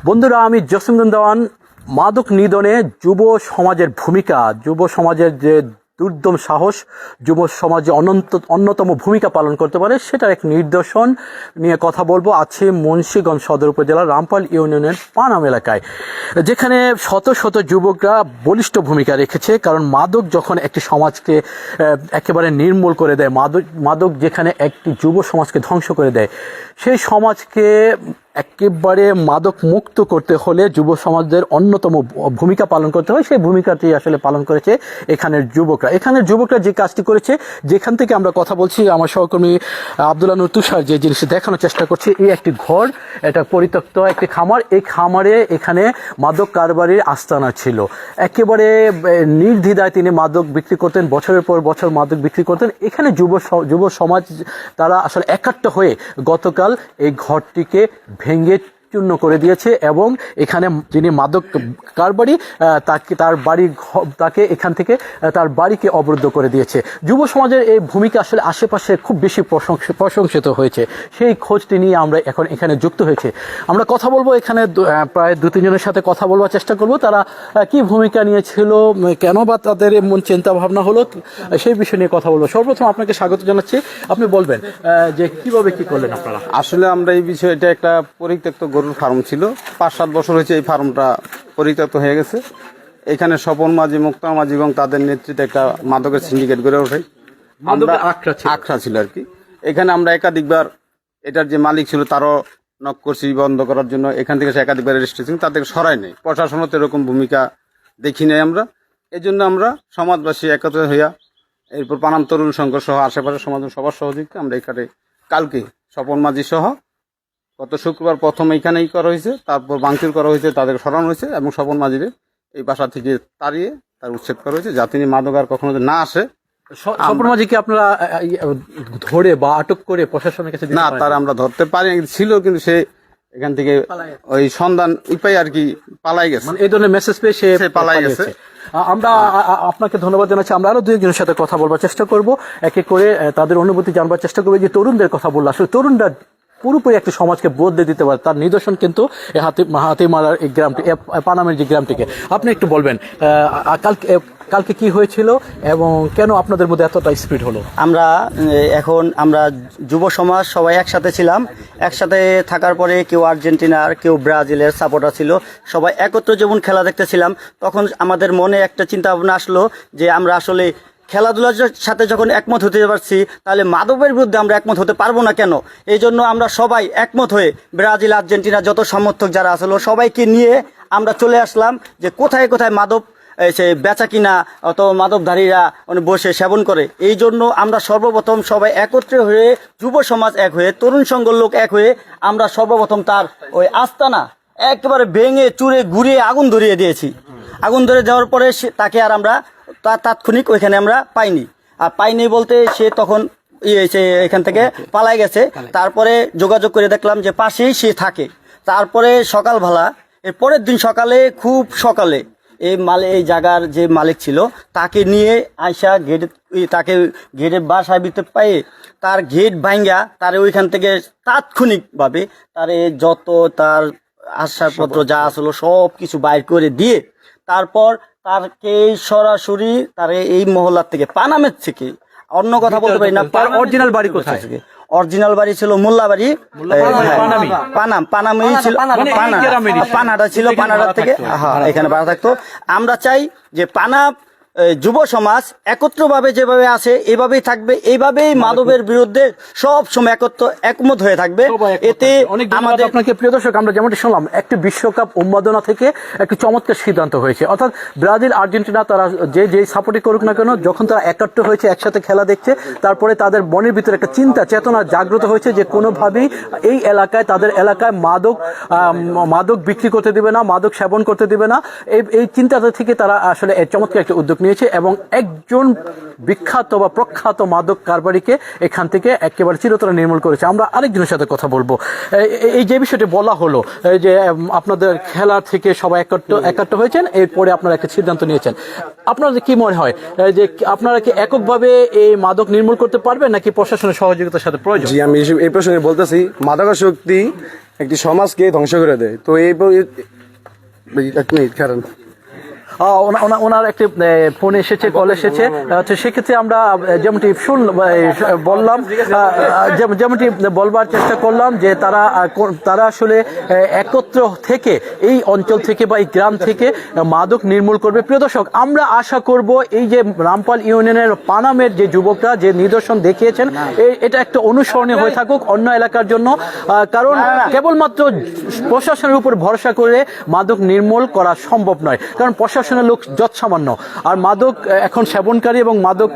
বন্ধুরা, আমি জসিমউদ্দিন দেওয়ান। মাদক নিধনে যুব সমাজের ভূমিকা, যুব সমাজের যে দুর্দম সাহস, যুব সমাজে অন্যতম ভূমিকা পালন করতে পারে সেটার এক নিদর্শন নিয়ে কথা বলবো। আছে মুন্সিগঞ্জ সদর উপজেলার রামপাল ইউনিয়নের পানাম এলাকায়, যেখানে শত শত যুবকরা বলিষ্ঠ ভূমিকা রেখেছে। কারণ মাদক যখন একটি সমাজকে একেবারে নির্মূল করে দেয়, মাদক যেখানে একটি যুব সমাজকে ধ্বংস করে দেয়, সেই সমাজকে একেবারে মাদক মুক্ত করতে হলে যুব সমাজের অন্যতম ভূমিকা পালন করতে হয়। সেই ভূমিকাটি আসলে পালন করেছে এখানের যুবকরা যে কাজটি করেছে। যেখান থেকে আমরা কথা বলছি, আমার সহকর্মী আব্দুল্লাহ নূর তুষার যে জিনিসটি দেখানোর চেষ্টা করছে, এই একটি ঘর, এটা পরিত্যক্ত একটি খামার। এই খামারে এখানে মাদক কারবারির আস্তানা ছিল। একেবারে নির্দ্বিধায় তিনি মাদক বিক্রি করতেন, বছরের পর বছর মাদক বিক্রি করতেন। এখানে যুব সমাজ তারা আসলে একাট্ট হয়ে গতকাল এই ঘরটিকে ভেঙে চূর্ণ করে দিয়েছে এবং এখানে যিনি মাদক কারবারি তাকে এখান থেকে তার বাড়িকে অবরুদ্ধ করে দিয়েছে। যুব সমাজের এই ভূমিকা আসলে আশেপাশে খুব বেশি প্রশংসিত হয়েছে। সেই খোঁজটি নিয়ে আমরা এখন এখানে যুক্ত হয়েছে। আমরা কথা বলবো এখানে প্রায় 2-3 জনের সাথে কথা বলবার চেষ্টা করব। তারা কি ভূমিকা নিয়েছিল, কেন বা তাদের এমন চিন্তা ভাবনা হলো, সেই বিষয় নিয়ে কথা বলবো। সর্বপ্রথম আপনাকে স্বাগত জানাচ্ছি। আপনি বলবেন যে কিভাবে কি করলেন আপনারা? আসলে আমরা এই বিষয়টা একটা পরিত্যক্ত গরুর ফার্ম ছিল, 5-7 বছর হয়েছে এই ফার্মটা পরিত্যক্ত হয়ে গেছে। এখানে স্বপন মাঝি, মুক্তা মাঝি এবং তাদের নেতৃত্বে একটা মাদকের সিন্ডিকেট গড়ে ওঠে। আখড়া ছিল আর কি। এখানে আমরা একাধিকবার এটার যে মালিক ছিল তারও নক করছি বন্ধ করার জন্য। এখান থেকে সে একাধিকবার রেজিস্ট্রেশন তাদের সরাই নেই, প্রশাসনও তো এরকম ভূমিকা দেখি নাই আমরা। এই জন্য আমরা সমাজবাসী একত্র হইয়া এরপর পানাম তরুণ সংঘ সহ আশেপাশের সমাজের সবার সহযোগিতা আমরা এখানে কালকে স্বপন মাঝি সহ গত শুক্রবার প্রথম এইখানেই করা হয়েছে, তারপর ভাঙচুর করা হয়েছে, তাদের সরানো হয়েছে এবং স্বপন মাঝিরে এই বাসা থেকে তাড়িয়ে তার উচ্ছেদ করা হয়েছে, যাতে তিনি মাদক আর কখনো না আসে। স্বপন মাঝিকে আপনারা ধরে বা আটক করে প্রশাসনের কাছে না, তার আমরা ধরতে পারি ছিল, কিন্তু সে এখান থেকে ওই সন্ধান উপায় আর কি পালাই গেছে, এই ধরনের মেসেজ পেয়ে সে পালাই গেছে। আমরা আপনাকে ধন্যবাদ জানাচ্ছি। আমরা আরো 2 জনের সাথে কথা বলবার চেষ্টা করব, এক এক করে তাদের অনুভূতি জানবার চেষ্টা করবো। যে তরুণদের কথা বললো, আসলে তরুণরা পুরোপুরি একটি সমাজকে বদলে দিতে পারে, তার নিদর্শন কিন্তু হাতিমারার এই গ্রামটি, পানামের যে গ্রামটিকে। আপনি একটু বলবেন কালকে কি হয়েছিল এবং কেন আপনাদের মধ্যে এতটা স্পিড হলো? আমরা যুব সমাজ সবাই একসাথে ছিলাম। একসাথে থাকার পরে কেউ আর্জেন্টিনার, কেউ ব্রাজিলের সাপোর্টার ছিল। সবাই একত্র যেমন খেলা দেখতেছিলাম, তখন আমাদের মনে একটা চিন্তা ভাবনা আসলো যে আমরা আসলে খেলাধুলার সাথে যখন একমত হতে পারছি, তাহলে মাদকের বিরুদ্ধে আমরা একমত হতে পারবো না কেন? এই জন্য আমরা সবাই একমত হয়ে ব্রাজিল, আর্জেন্টিনা যত সমর্থক যারা আসলো সবাইকে নিয়ে আমরা চলে আসলাম যে কোথায় কোথায় মাদক সে বেচা কিনা অথবা মাদকধারীরা বসে সেবন করে। এই জন্য আমরা সর্বপ্রথম সবাই একত্রে হয়ে, যুব সমাজ এক হয়ে, তরুণ সংঘর লোক এক হয়ে আমরা সর্বপ্রথম তার ওই আস্তানা একেবারে ভেঙে চুরে ঘুরিয়ে আগুন ধরিয়ে দিয়েছি। আগুন ধরে দেওয়ার পরে তাকে আর আমরা তাৎক্ষণিক ওইখানে আমরা পাইনি বলতে সে তখন এখান থেকে পালাই গেছে। তারপরে যোগাযোগ করে দেখলাম যে পাশেই সে থাকে। তারপরে সকালবেলা, এর পরের দিন সকালে, খুব সকালে এই জায়গার যে মালিক ছিল তাকে নিয়ে আইসা তাকে গেটের বাসায় ভিতরে পাইয়ে তার গেট ভাঙ্গা তার ওইখান থেকে তাৎক্ষণিকভাবে তার যত তার আসবাবপত্র যা আসলো সব কিছু বাইর করে দিয়ে, তারপর তারকে সরাসরি তার এই মহল্লার থেকে, পানামের থেকে, অন্য কথা বলতে পারি না, অরিজিনাল বাড়ি কোথায়? অরিজিনাল বাড়ি ছিল মোল্লাবাড়ি, পানামেই ছিল, পানাটা ছিল, পানাটার থেকে এখানে ভাড়া থাকতো। আমরা চাই যে পানাম যুব সমাজ একত্রভাবে যেভাবে আছে এভাবেই থাকবে, এইভাবেই মাদকের বিরুদ্ধে সব সময় একমত হয়ে থাকবে। এতে আমাদের, আপনাকে প্রিয় দর্শক, আমরা যেমনটি শুনলাম, একটি বিশ্বকাপ উন্মাদনা থেকে একটি চমৎকার সিদ্ধান্ত হয়েছে। অর্থাৎ ব্রাজিল, আর্জেন্টিনা তারা যে সাপোর্টই করুক না কেন, যখন তারা একাত্র হয়েছে, একসাথে খেলা দেখছে, তারপরে তাদের মনের ভিতরে একটা চিন্তা চেতনা জাগ্রত হয়েছে যে কোনোভাবেই এই এলাকায়, তাদের এলাকায় মাদক বিক্রি করতে দিবে না, মাদক সেবন করতে দিবে না। এই চিন্তাটা থেকে তারা আসলে চমৎকার একটা উদ্যোগ নিয়েছে এবং একজন বিখ্যাত বা প্রখ্যাত মাদক কারবারিকে এখান থেকে একেবারে চিরতরে নির্মূল করেছে। আমরা আরেকজনের সাথে কথা বলবো। এই যে বিষয়টি বলা হলো যে আপনাদের খেলা থেকে সবাই একাত্র হয়েছেন, এরপরে আপনারা একটা সিদ্ধান্ত নিয়েছেন, আপনাদের কি মনে হয় যে আপনারা কি এককভাবে এই মাদক নির্মূল করতে পারবেন নাকি প্রশাসনের সহযোগিতার সাথে প্রয়োজন? জি, আমি এই প্রসঙ্গে বলতেছি, মাদকাসক্তি একটি সমাজকে ধ্বংস করে দেয়। তো এই এক মিনিট কারণ ওনার একটি ফোন এসেছে, কল এসেছে। তো সেক্ষেত্রে আমরা যেমনটি বললাম, যেমনটি বলবার চেষ্টা করলাম যে তারা আসলে একত্র থেকে এই অঞ্চল থেকে বা এই গ্রাম থেকে মাদক নির্মূল করবে। প্রিয় দর্শক, আমরা আশা করব এই যে রামপাল ইউনিয়নের পানামের যে যুবকরা যে নিদর্শন দেখিয়েছেন, এটা একটা অনুসরণীয় হয়ে থাকুক অন্য এলাকার জন্য। কারণ কেবলমাত্র প্রশাসনের উপর ভরসা করে মাদক নির্মূল করা সম্ভব নয়, কারণ প্রশাসনের লোক যৎসামান্য, আর মাদক এখন সেবনকারী এবং মাদক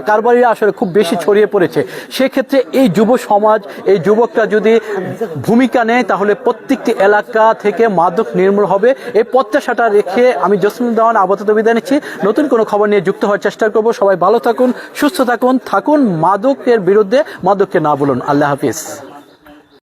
কারবারিরা আসলে খুব বেশি ছড়িয়ে পড়েছে। সেক্ষেত্রে এই যুব সমাজ, এই যুবকরা যদি ভূমিকা নেয় তাহলে প্রত্যেকটি এলাকা থেকে মাদক নির্মূল হবে। এই প্রত্যাশাটা রেখে আমি জসিম দেওয়ান আপাতত বিদায় নিচ্ছি। নতুন কোনো খবর নিয়ে যুক্ত হওয়ার চেষ্টা করব। সবাই ভালো থাকুন, সুস্থ থাকুন, মাদকের বিরুদ্ধে, মাদককে না বলুন। আল্লাহ হাফিজ।